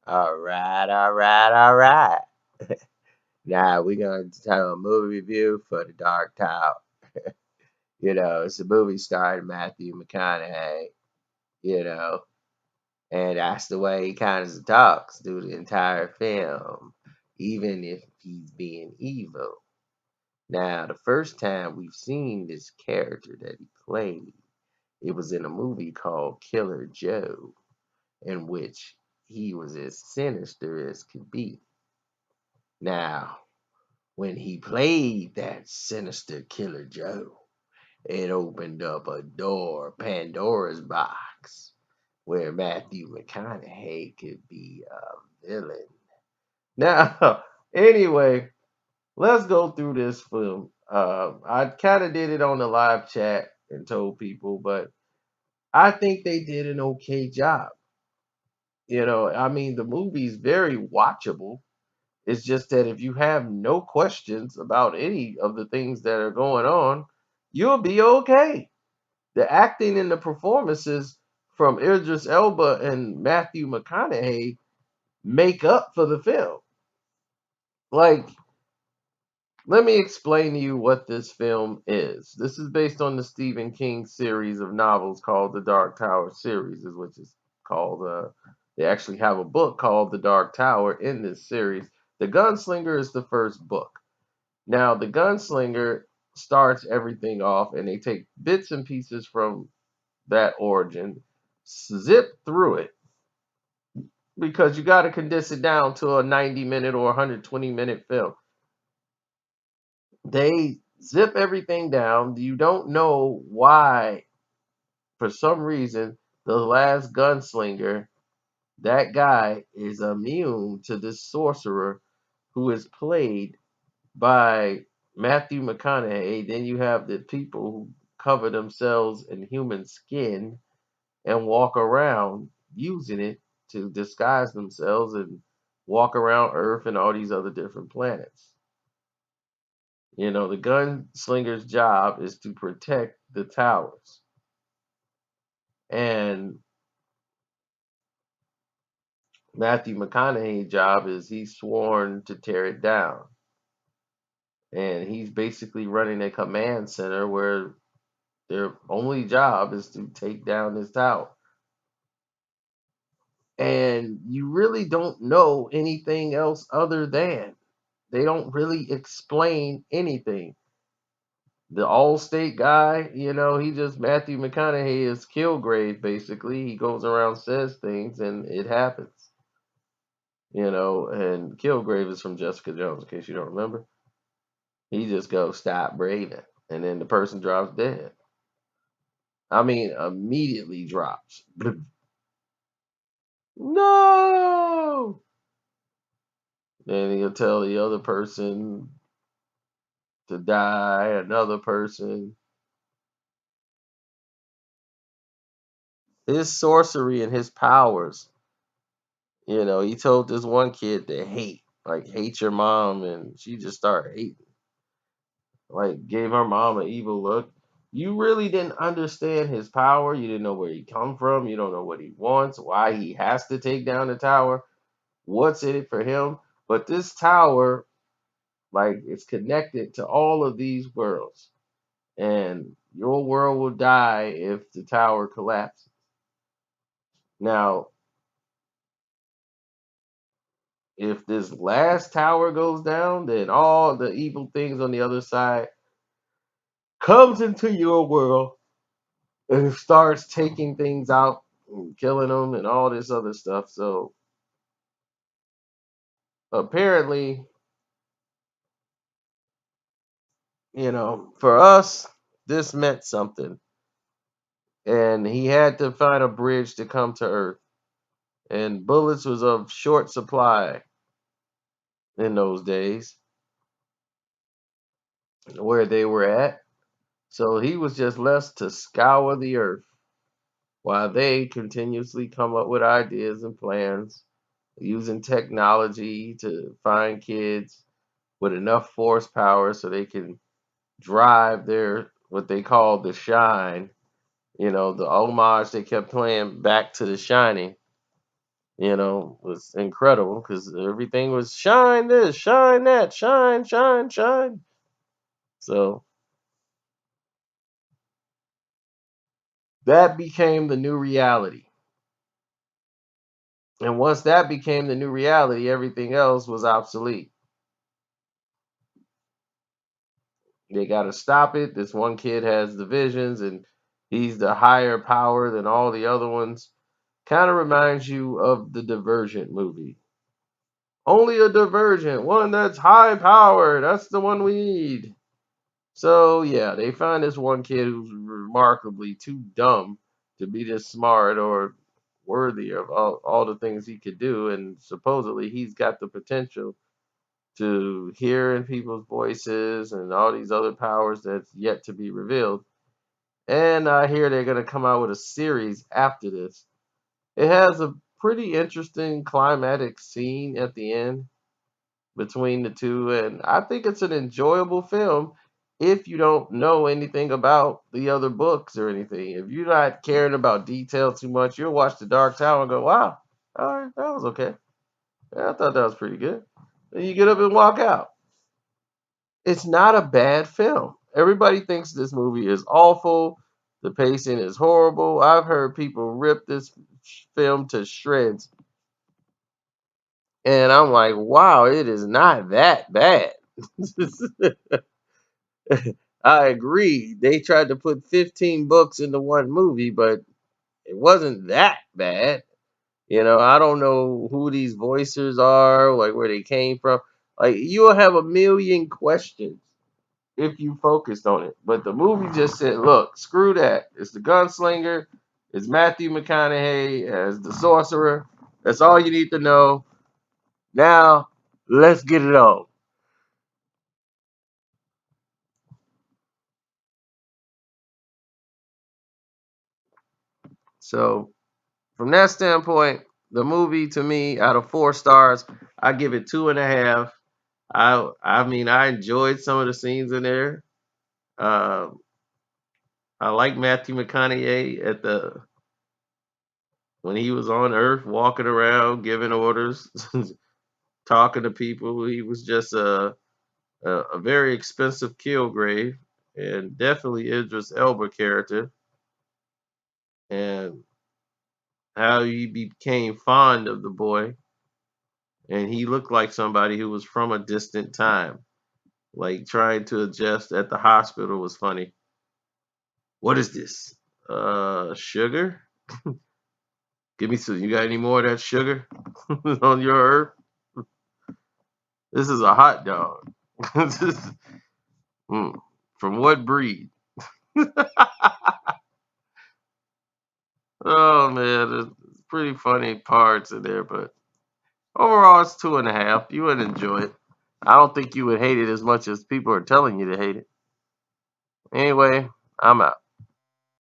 All right, all right, all right. Now we're gonna tell a movie review for The Dark Tower. It's a movie starring Matthew McConaughey. You know, and that's the way he kind of talks through the entire film, even if he's being evil. Now, the first time we've seen this character that he played, it was in a movie called Killer Joe, in which he was as sinister as could be. Now, when he played that sinister Killer Joe, it opened up a door, Pandora's box, where Matthew McConaughey could be a villain. Now, anyway, let's go through this film. I kind of did it on the live chat and told people, but I think they did an okay job. I mean, the movie's very watchable. It's just that if you have no questions about any of the things that are going on, you'll be okay. The acting and the performances from Idris Elba and Matthew McConaughey make up for the film. Like, let me explain to you what this film is. This is based on the Stephen King series of novels called the Dark Tower series, is which is called. They actually have a book called The Dark Tower in this series. The Gunslinger is the first book. Now, the Gunslinger starts everything off, and they take bits and pieces from that origin, zip through it, because you got to condense it down to a 90-minute or 120-minute film. They zip everything down. You don't know why, for some reason, the last gunslinger, that guy is immune to this sorcerer who is played by Matthew McConaughey. Then you have the people who cover themselves in human skin and walk around using it to disguise themselves and walk around Earth and all these other different planets. The gunslinger's job is to protect the towers. And Matthew McConaughey's job is he's sworn to tear it down. And he's basically running a command center where their only job is to take down this tower. And you really don't know anything else other than they don't really explain anything. The Allstate guy, he just Matthew McConaughey is Kilgrave basically. He goes around says things and it happens. And Kilgrave is from Jessica Jones, in case you don't remember. He just goes stop breathing, and then the person drops dead. I mean, immediately drops. No. Then he'll tell the other person to die, another person. His sorcery and his powers. He told this one kid to hate your mom, and she just started hating. Like, gave her mom an evil look. You really didn't understand his power. You didn't know where he come from. You don't know what he wants, why he has to take down the tower, what's in it for him. But this tower, like, it's connected to all of these worlds, and your world will die if the tower collapses. Now, if this last tower goes down, then all the evil things on the other side comes into your world and starts taking things out and killing them and all this other stuff. So apparently, for us, this meant something. And he had to find a bridge to come to Earth. And bullets was of short supply in those days where they were at. So he was just left to scour the earth while they continuously come up with ideas and plans using technology to find kids with enough force power so they can drive their what they call the shine, the homage they kept playing back to the shining, was incredible because everything was shine this, shine that, shine, shine, shine. So that became the new reality. And once that became the new reality, everything else was obsolete. They got to stop it. This one kid has the visions and he's the higher power than all the other ones. Kind of reminds you of the Divergent movie. Only a Divergent, one that's high power. That's the one we need. So, yeah, they find this one kid who's remarkably too dumb to be this smart or worthy of all the things he could do. And supposedly he's got the potential to hear in people's voices and all these other powers that's yet to be revealed. And I hear they're going to come out with a series after this. It has a pretty interesting climatic scene at the end between the two, and I think it's an enjoyable film if you don't know anything about the other books or anything. If you're not caring about detail too much, you'll watch The Dark Tower and go, wow, all right, that was okay. Yeah, I thought that was pretty good. Then you get up and walk out. It's not a bad film. Everybody thinks this movie is awful. The pacing is horrible. I've heard people rip this film to shreds. And I'm like, wow, it is not that bad. I agree. They tried to put 15 books into one movie, but it wasn't that bad. I don't know who these voicers are, like where they came from. Like, you'll have a million questions if you focused on it. But the movie just said, look, screw that. It's the gunslinger. It's Matthew McConaughey as the sorcerer. That's all you need to know. Now, let's get it on. So, from that standpoint, the movie to me, out of 4 stars, I give it 2.5. I mean, I enjoyed some of the scenes in there. Um, I like Matthew McConaughey at the when he was on Earth, walking around, giving orders, talking to people. He was just a very expensive Kilgrave, and definitely Idris Elba character, and how he became fond of the boy, and he looked like somebody who was from a distant time, like trying to adjust at the hospital was funny. What is this? Sugar? Give me some. You got any more of that sugar on your earth? This is a hot dog. Mm. From what breed? Oh man, there's pretty funny parts in there, but overall it's 2.5. You would enjoy it. I don't think you would hate it as much as people are telling you to hate it. Anyway, I'm out.